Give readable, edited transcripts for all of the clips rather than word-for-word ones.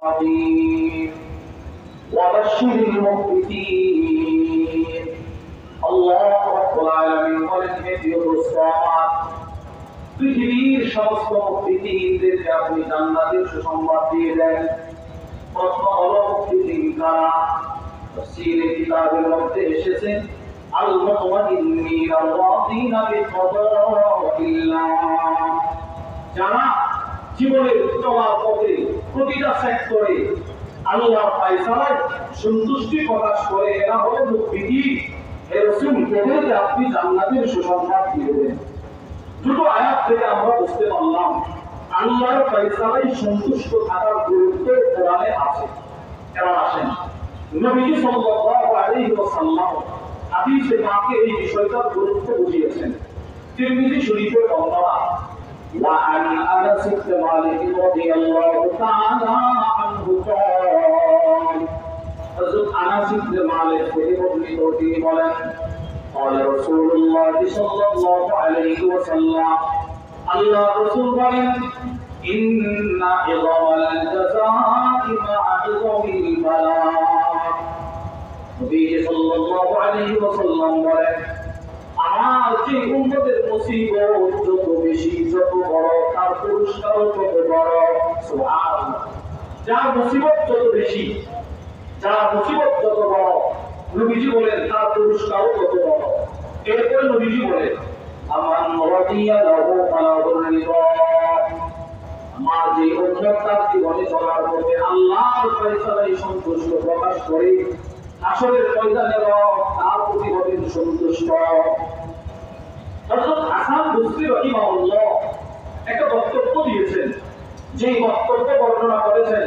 العظيم وبشر المخبتين الله رب العالمين বলেন হে প্রিয় দোস্ত আমার পৃথিবীর সমস্ত মুখবিহীনদেরকে আপনি জান্নাতের সুসংবাদ দিয়ে দেন। প্রশ্ন হলো মুখবিহীন কারা? তাফসীরে কিতাবের মধ্যে এসেছে আল মুতমাইন্নিন আল-রাদিনা বিকাদাইল্লাহ, যারা জীবনের চলার পথে প্রতিটা সেক্টরে আল্লাহর ফায়সালায় সন্তুষ্টি প্রকাশ করে, এরা হলো মুখবিহীন। হে রাসূল, এদেরকে আপনি জান্নাতের সুসংবাদ দিয়ে দেন। দুটো আয়াত থেকে আমরা বুঝতে পারলাম আল্লাহর ফায়সালায় সন্তুষ্ট থাকার গুরুত্ব কোরআনে আছে। এবার আসেন নবী সাল্লাল্লাহু আলাইহি ওয়াসাল্লাম হাদিসে পাকে এই বিষয়টার গুরুত্ব বুঝিয়েছেন। তিরমিজি শরীফের বর্ণনা وعن أنس بن مالك رضي الله تعالى عنه قال حضرت أنس بن مالك থেকে বর্ণিত তিনি বলেন قال رسول الله صلى الله عليه وسلم الله رسول বলেন إن عظم الجزاء مع عظم البلاء নবী সাল্লাল্লাহু আলাইহি ওয়াসাল্লাম বলেন আমার যে উম্মতের মুসিবত যত বেশি যত বড় তার পুরস্কার তত বড়। সুবহানাল্লাহ। যার মুসিবত যত বেশি, যার মুসিবত যত বড়, নবীজি বলেন তার পুরস্কার তত বড়। এরপরে নবীজি বলেন আমার রাদিয়া লাহু ফালাহুর রিদা, আমার যে উম্মত তার জীবনে চলার পথে আল্লাহর ফয়সালায় সন্তুষ্ট প্রকাশ করে আসলের ময়দানে তার প্রতি হবেন সন্তুষ্ট। হযরত হাসান বসরি রাহিমাহুল্লাহ একটা বক্তব্য দিয়েছেন, যে বক্তব্য বর্ণনা করেছেন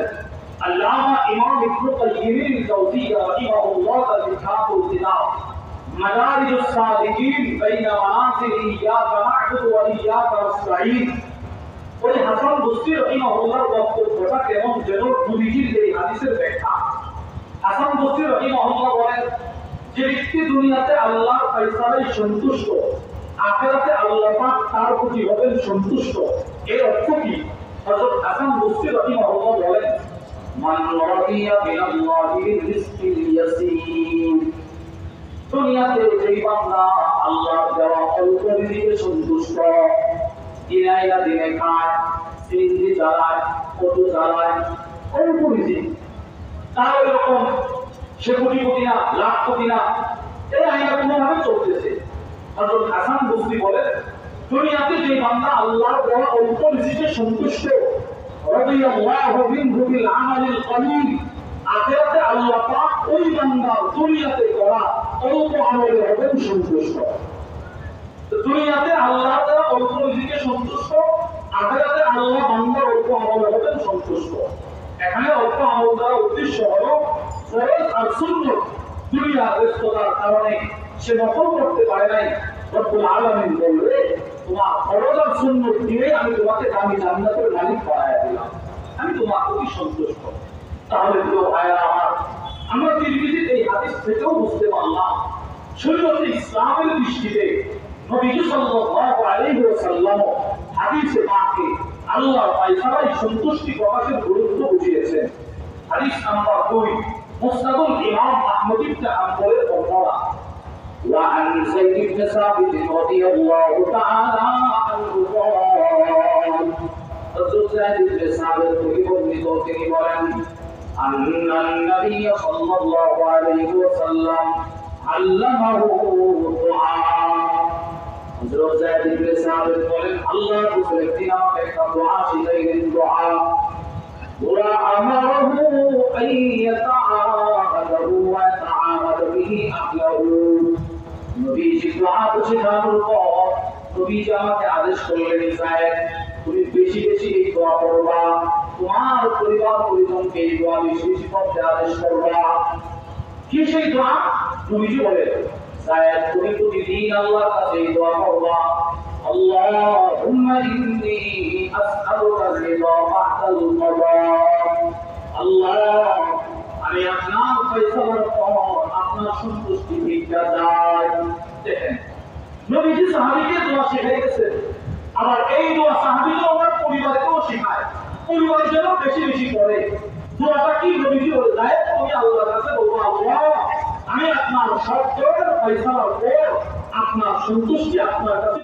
আল্লামা ইমাম ইবনে কাইয়িম আল-জাওজিয়্যা রাহিমাহুল্লাহ তার কিতাবুল কিতাব মাদারিজুস সালিকিন বাইনা মানাসিল ইয়াকা না'বুদু ওয়া ইয়াকা নাস্তাঈন। ওই হাসান বসরি রাহিমাহুল্লাহর বক্তব্যটা কেমন যেন নবীজির এই হাদিসের ব্যাখ্যা। হাসান বসরি রাহিমাহুল্লাহ বলেন যে ব্যক্তি দুনিয়াতে আল্লাহর ফয়সালায় সন্তুষ্ট, আখিরাতে আল্লাহ পাক তার প্রতি হবেন সন্তুষ্ট। এর অর্থ কি? হযরত হাসান বসরি রাহিমাহুল্লাহ বলেন মান রাদিয়া বিল্লাহি রিজকিল ইয়াসীর, দুনিয়াতে যেই বান্দা আল্লাহর দেওয়া অল্প রিজিকে সন্তুষ্ট, দিনাইয়া দিনে খায়, সিন্দি চালায়, অটো চালায়, অল্প রিজিক, তার এরকম সে কোটি না লাখ কোটি না, এই আইনা কোনোভাবে চলতেছে। হযরত হাসান বসরি বলেন দুনিয়াতে যে বান্দা আল্লাহর দেওয়া অল্প রিজিকে সন্তুষ্ট, রাদিয়াল্লাহু মিনহু বিল আমালিল কলিল, আখিরাতে আল্লাহ পাক ওই বান্দার দুনিয়াতে করা অল্প আমলে হবেন সন্তুষ্ট। দুনিয়াতে আল্লাহ দেওয়া অল্প রিজিকে সন্তুষ্ট, আখিরাতে আল্লাহ বান্দার অল্প আমলে হবেন সন্তুষ্ট। এখানে অল্প আমল দ্বারা উদ্দেশ্য হলো ফরজ আর সুন্নাত দুনিয়ার ব্যস্ততার কারণে সে নকল করতে পারে নাই। রব্বুল আলামিন বলবে তোমার ফরজ আর সুন্নাত দিয়ে আমি তোমাকে দামি জান্নাতের মালিক বানায়া দিলাম, আমি তোমার প্রতি সন্তুষ্ট। তাহলে প্রিয় ভাইরা আমার, আমরা তিরমিজির এই হাদিস থেকেও বুঝতে পারলাম শরীয়তে ইসলামের দৃষ্টিতে নবী সাল্লাল্লাহু আলাইহি ওয়াসাল্লাম হাদিসে পাকে আল্লাহর ফয়সালায় সন্তুষ্টি প্রকাশের গুরুত্ব বুঝিয়েছেন। হাদিস নাম্বার 2 মুসনাদুল ইমাম আহমদ ইবনে হাম্বলের বর্ণনা وعن زيد بن ثابت رضي الله تعالى عنه قال حضرت زيد بن ثابت থেকে বর্ণিত তিনি বলেন أن النبي صلى الله عليه وسلم علمه الدعاء। হযরত যায়েদ ইবনে সাবিত বলেন আল্লাহ রাসূল একদিন আমাকে একটা দোয়া শিখাইলেন। দোয়া ওয়া আমারহু আইয়াতাআদাহু ওয়া তাআদাহু বিহি আহলাহু। নবীজি দোয়া শেখানোর পর নবীজি আমাকে আদেশ করলেন যায়েদ তুমি বেশি বেশি এই দোয়া করবা, তোমার পরিবার পরিজনকে এই দোয়া বেশি বেশি করতে আদেশ করবা। কি সেই দোয়া? নবীজি বলেন যায়েদ তুমি প্রতিদিন আল্লাহর কাছে এই দোয়া করবা আল্লাহুম্মা ইন্নী আসআলুকা রিদা বা'দাল কদা। আল্লাহ আমি আপনার ফয়সালার পর আপনার সন্তুষ্টি ভিক্ষা চাই। দেখেন নবীজি সাহাবীকে দোয়া শিখাইতেছেন, আবার এই দোয়া সাহাবীরা ওনার পরিবারকেও শেখায়, পরিবার যেন বেশি বেশি করে। দোয়াটা কি নবীজি বলে যায়, তুমি আল্লাহর কাছে বলবো, আল্লাহ আমি আপনার শর্তের ফয়সালার পর আপনার সন্তুষ্টি আপনার কাছে